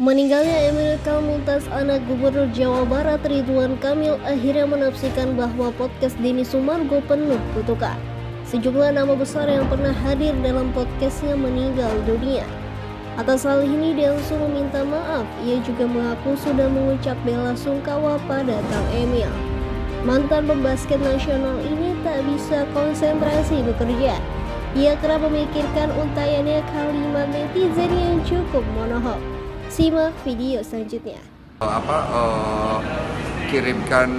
Meninggalnya Emil Kan Mumtaz, anak Gubernur Jawa Barat Ridwan Kamil, akhirnya menafsirkan bahwa podcast Denny Sumargo penuh kutukan. Sejumlah nama besar yang pernah hadir dalam podcastnya meninggal dunia. Atas hal ini dia langsung meminta maaf. Ia juga mengaku sudah mengucap bela sungkawa pada Kang Emil. Mantan pembasket nasional ini tak bisa konsentrasi bekerja. Ia kerap memikirkan untayannya kalimat netizen yang cukup monohok. Simak video selanjutnya. Kirimkan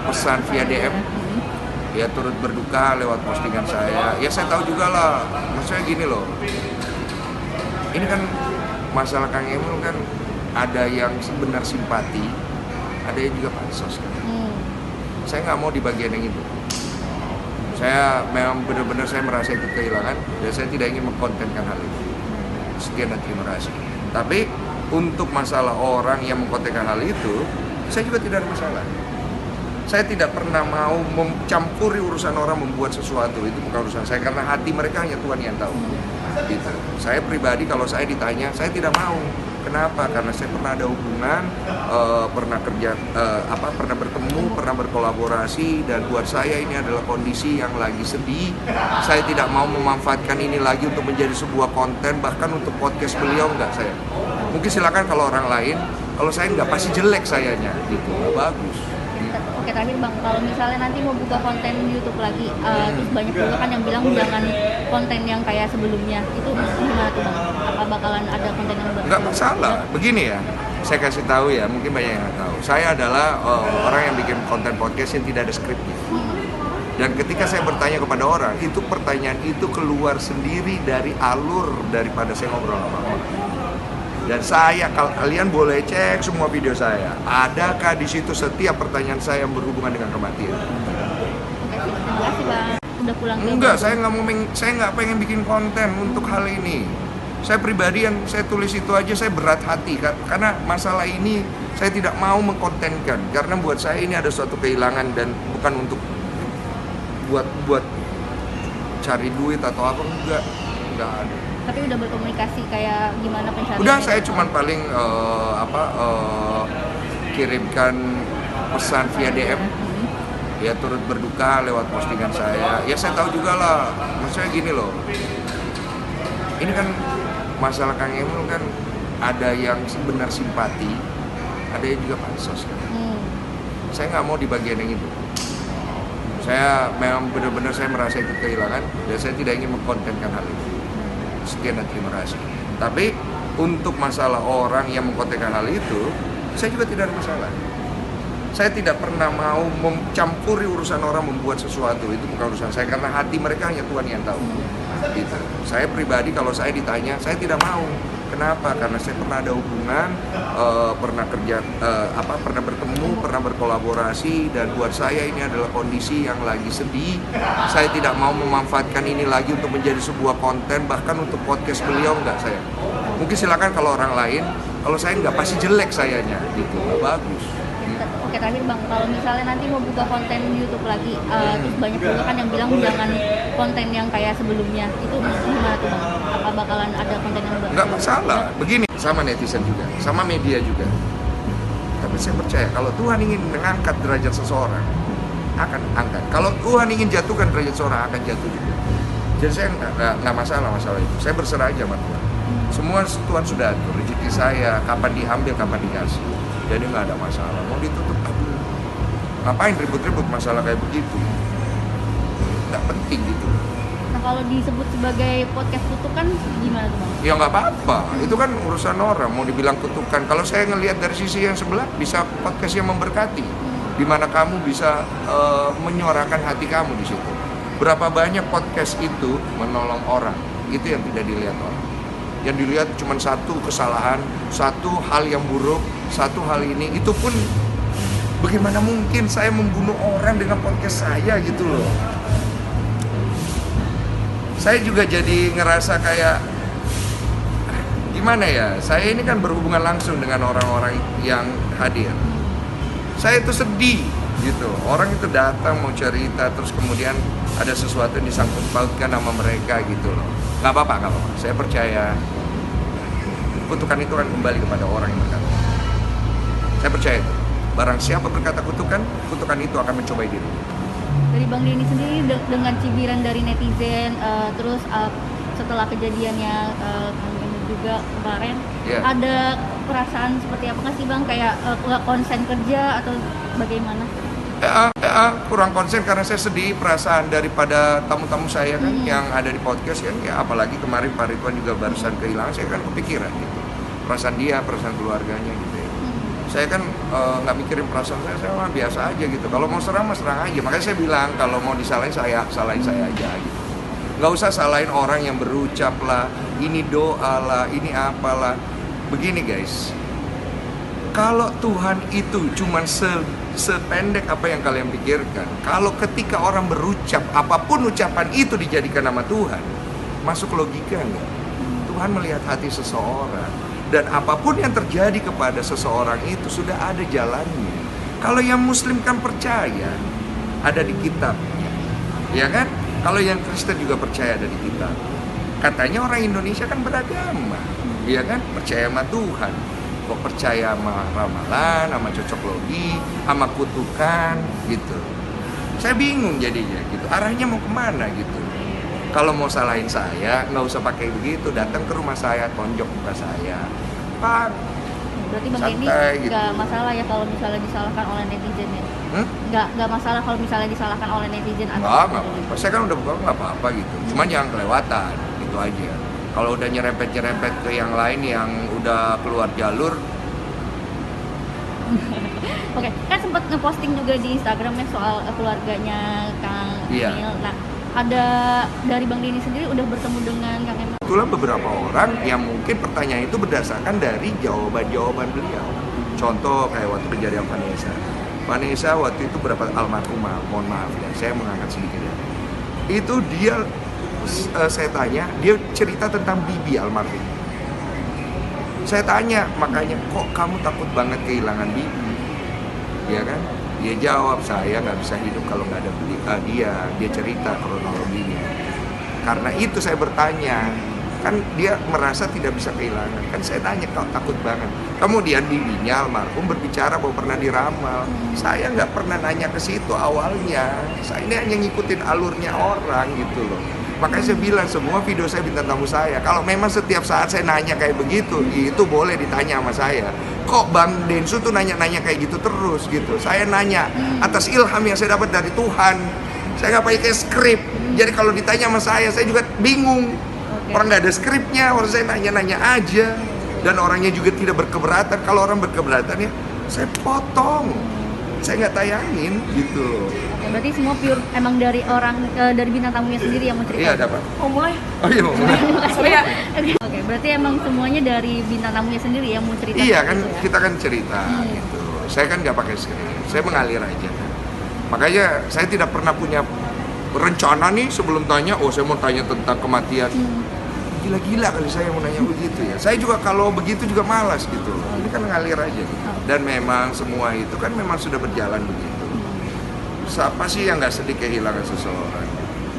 pesan via DM, ya turut berduka lewat postingan saya. Ya saya tahu juga lah, maksudnya gini loh. Ini kan masalah Kang Emil kan ada yang benar simpati, ada yang juga pansos. Saya nggak mau di bagian yang itu. Saya memang benar-benar saya merasa itu kehilangan dan saya tidak ingin mengkontenkan hal itu. Sekian dan terima kasih. Tapi untuk masalah orang yang mengkontenkan hal itu, saya juga tidak ada masalah. Saya tidak pernah mau mencampuri urusan orang membuat sesuatu, itu bukan urusan saya karena hati mereka hanya Tuhan yang tahu. Gitu. Saya pribadi kalau saya ditanya, saya tidak mau. Kenapa? Karena saya pernah ada hubungan, pernah kerja, pernah bertemu, pernah berkolaborasi, dan buat saya ini adalah kondisi yang lagi sedih. Saya tidak mau memanfaatkan ini lagi untuk menjadi sebuah konten, bahkan untuk podcast beliau enggak saya. Mungkin silakan kalau orang lain, kalau saya enggak pasti jelek sayanya, gitu, nggak bagus. Oke, terakhir Bang, kalau misalnya nanti mau buka konten YouTube lagi, terus banyak juga kan yang bilang jangan konten yang kayak sebelumnya, itu gimana tuh Bang? Apa bakalan ada konten yang baru? Nggak masalah, begini ya, saya kasih tahu ya, mungkin banyak yang nggak tahu. Saya adalah orang yang bikin konten podcast yang tidak ada skripnya. Dan ketika saya bertanya kepada orang, itu pertanyaan itu keluar sendiri dari alur daripada saya ngobrol sama orang. Dan kalian boleh cek semua video saya. Adakah di situ setiap pertanyaan saya yang berhubungan dengan kematian? Oke, terima kasih Bang. Udah pulang ke Enggak, saya nggak pengen bikin konten untuk hal ini. Saya pribadi yang saya tulis itu aja saya berat hati karena masalah ini saya tidak mau mengkontenkan karena buat saya ini ada suatu kehilangan dan bukan untuk buat cari duit atau apa, enggak ada. Tapi udah berkomunikasi kayak gimana pencariannya? Udah, saya cuman paling kirimkan pesan via DM, ya turut berduka lewat postingan saya. Ya saya tahu juga lah, maksudnya gini loh. Ini kan masalah Kang Emil kan ada yang benar simpati, ada yang juga pansos. Saya nggak mau di bagian yang itu. Saya memang benar-benar saya merasa itu kehilangan dan saya tidak ingin mengkontenkan hal itu. Sekian dan terima kasih. Tapi untuk masalah orang yang mengkontenkan hal itu, saya juga tidak ada masalah. Saya tidak pernah mau mencampuri urusan orang membuat sesuatu, itu bukan urusan saya karena hati mereka hanya Tuhan yang tahu. Gitu. Saya pribadi kalau saya ditanya, saya tidak mau. Kenapa? Karena saya pernah ada hubungan, pernah kerja, pernah bertemu, pernah berkolaborasi, dan buat saya ini adalah kondisi yang lagi sedih. Saya tidak mau memanfaatkan ini lagi untuk menjadi sebuah konten, bahkan untuk podcast beliau enggak saya. Mungkin silakan kalau orang lain, kalau saya enggak pasti jelek sayanya, gitu, nggak bagus. Oke, terakhir Bang, kalau misalnya nanti mau buka konten YouTube lagi, terus banyak juga kan yang bilang jangan konten yang kayak sebelumnya, itu gimana tuh Bang? Apa bakalan ada konten yang baru? Nggak masalah, begini, sama netizen juga, sama media juga. Tapi saya percaya kalau Tuhan ingin mengangkat derajat seseorang, akan angkat. Kalau Tuhan ingin jatuhkan derajat seseorang, akan jatuh juga. Jadi saya nggak masalah itu. Saya berserah aja sama Tuhan. Semua Tuhan sudah atur, rezeki saya, kapan diambil, kapan dikasih. Jadi nggak ada masalah, mau ditutup aduh. Ngapain ribut-ribut masalah kayak begitu? Nggak penting gitu. Nah, kalau disebut sebagai podcast kutukan gimana tuh Bang? Ya nggak apa-apa, itu kan urusan orang, mau dibilang kutukan. Kalau saya ngelihat dari sisi yang sebelah, bisa podcast yang memberkati, di mana kamu bisa menyuarakan hati kamu di situ. Berapa banyak podcast itu menolong orang, itu yang tidak dilihat orang. Yang dilihat cuma satu kesalahan, satu hal yang buruk, satu hal ini, itu pun bagaimana mungkin saya membunuh orang dengan podcast saya gitu loh. Saya juga jadi ngerasa kayak gimana ya, saya ini kan berhubungan langsung dengan orang-orang yang hadir. Saya itu sedih gitu, orang itu datang mau cerita terus kemudian ada sesuatu yang disangkut pautkan sama mereka gitu loh. Nggak apa-apa, saya percaya kutukan itu akan kembali kepada orang yang berkata. Saya percaya itu. Barang siapa berkata kutukan, kutukan itu akan mencobai diri. Dari Bang Denny sendiri dengan cibiran dari netizen, terus setelah kejadiannya juga kemarin, ada perasaan seperti apa sih Bang? Kayak nggak konsen kerja atau bagaimana? Kurang konsen karena saya sedih perasaan daripada tamu-tamu saya kan yang ada di podcast kan, ya apalagi kemarin Pak Ridwan juga barusan kehilangan, saya kan kepikiran gitu. Perasaan dia, perasaan keluarganya gitu ya. Saya kan nggak mikirin perasaan saya mah biasa aja gitu. Kalau mau serang mah serang aja. Makanya saya bilang kalau mau disalahin salahin saya aja gitu. Nggak usah salahin orang yang berucap lah, ini doa lah, ini apalah. Begini guys, kalau Tuhan itu cuman sependek apa yang kalian pikirkan, kalau ketika orang berucap, apapun ucapan itu dijadikan nama Tuhan, masuk logika nggak? Tuhan melihat hati seseorang, dan apapun yang terjadi kepada seseorang itu sudah ada jalannya. Kalau yang Muslim kan percaya, ada di kitabnya, ya kan? Kalau yang Kristen juga percaya ada di kitab. Katanya orang Indonesia kan beragama, ya kan? Percaya sama Tuhan. Kok percaya sama ramalan, sama cocok logi, sama kutukan gitu. Saya bingung jadinya gitu. Arahnya mau kemana gitu. Kalau mau salahin saya, nggak usah pakai begitu. Datang ke rumah saya, tonjok muka saya. Pak, berarti Bang Denny gitu. nggak masalah ya kalau misalnya disalahkan oleh netizen ya? Nggak masalah kalau misalnya disalahkan oleh netizen atau nggak apa-apa. Saya kan udah buka nggak apa-apa gitu. Cuman jangan kelewatan, itu aja. Kalau udah nyerempet ke yang lain yang udah keluar jalur. Oke, kan sempat ngeposting juga di Instagramnya soal keluarganya Kang Emil. Nah, ada dari Bang Denny sendiri udah bertemu dengan Kang Emil? Itulah beberapa orang yang mungkin pertanyaan itu berdasarkan dari jawaban-jawaban beliau. Contoh kayak waktu kejadian Vanessa waktu itu berapa almarhumah, mohon maaf ya, saya mengangkat sedikit ya. Itu dia saya tanya, dia cerita tentang bibi almarhum. Saya tanya, makanya kok kamu takut banget kehilangan bibi? Ya kan? Dia jawab, saya nggak bisa hidup kalau nggak ada dia cerita kronologinya. Karena itu saya bertanya, kan dia merasa tidak bisa kehilangan. Kan saya tanya, kau takut banget. Kemudian bibinya almarhum berbicara bahwa pernah diramal. Saya nggak pernah nanya ke situ awalnya. Saya ini hanya ngikutin alurnya orang gitu loh. Makanya saya bilang semua video saya bintang tamu saya. Kalau memang setiap saat saya nanya kayak begitu, itu boleh ditanya sama saya. Kok Bang Densu tuh nanya-nanya kayak gitu terus gitu. Saya nanya atas ilham yang saya dapat dari Tuhan. Saya nggak pakai skrip. Jadi kalau ditanya sama saya juga bingung. Orang nggak ada skripnya, orang saya nanya-nanya aja. Dan orangnya juga tidak berkeberatan. Kalau orang berkeberatan ya, saya potong. Saya nggak tayangin gitu. Oke, berarti semua pure emang dari orang dari bintang tamunya sendiri yang mau cerita. Iya, dapat. Oh, mulai. Oh iya, mau mulai. Sorry ya. Oke, berarti emang semuanya dari bintang tamunya sendiri yang mau cerita. Iya kan, gitu, ya? kita kan cerita gitu. Saya kan nggak pakai skrip. Saya mengalir aja. Makanya saya tidak pernah punya rencana nih sebelum tanya, saya mau tanya tentang kematian. Gila-gila kali saya mau nanya begitu ya. Saya juga kalau begitu juga malas gitu. Ini kan ngalir aja gitu. Dan memang semua itu kan memang sudah berjalan begitu. Siapa sih yang nggak sedih kehilangan seseorang?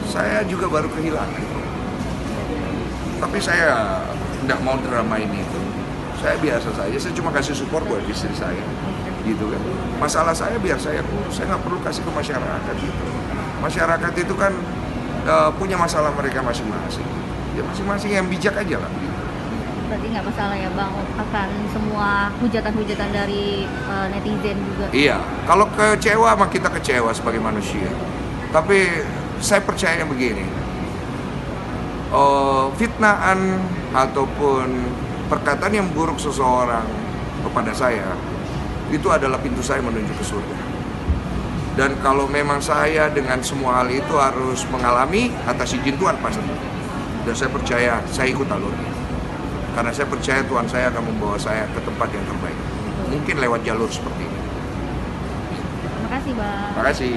Saya juga baru kehilangan. Tapi saya nggak mau dramain itu. Saya biasa saja. Saya cuma kasih support buat istri saya. Gitu kan. Masalah saya biar saya urus. Saya nggak perlu kasih ke masyarakat gitu. Masyarakat itu kan punya masalah mereka masing-masing. Ya masing-masing yang bijak aja lah gitu. Berarti nggak masalah ya Bang akan semua hujatan-hujatan dari netizen juga. Iya, kalau kecewa mah kita kecewa sebagai manusia. Tapi saya percaya begini, fitnahan ataupun perkataan yang buruk seseorang kepada saya itu adalah pintu saya menuju ke surga. Dan kalau memang saya dengan semua hal itu harus mengalami atas izin Tuhan pasti. Dan saya percaya, saya ikut alurnya. Karena saya percaya Tuhan saya akan membawa saya ke tempat yang terbaik. Mungkin lewat jalur seperti ini. Terima kasih Bang. Terima kasih.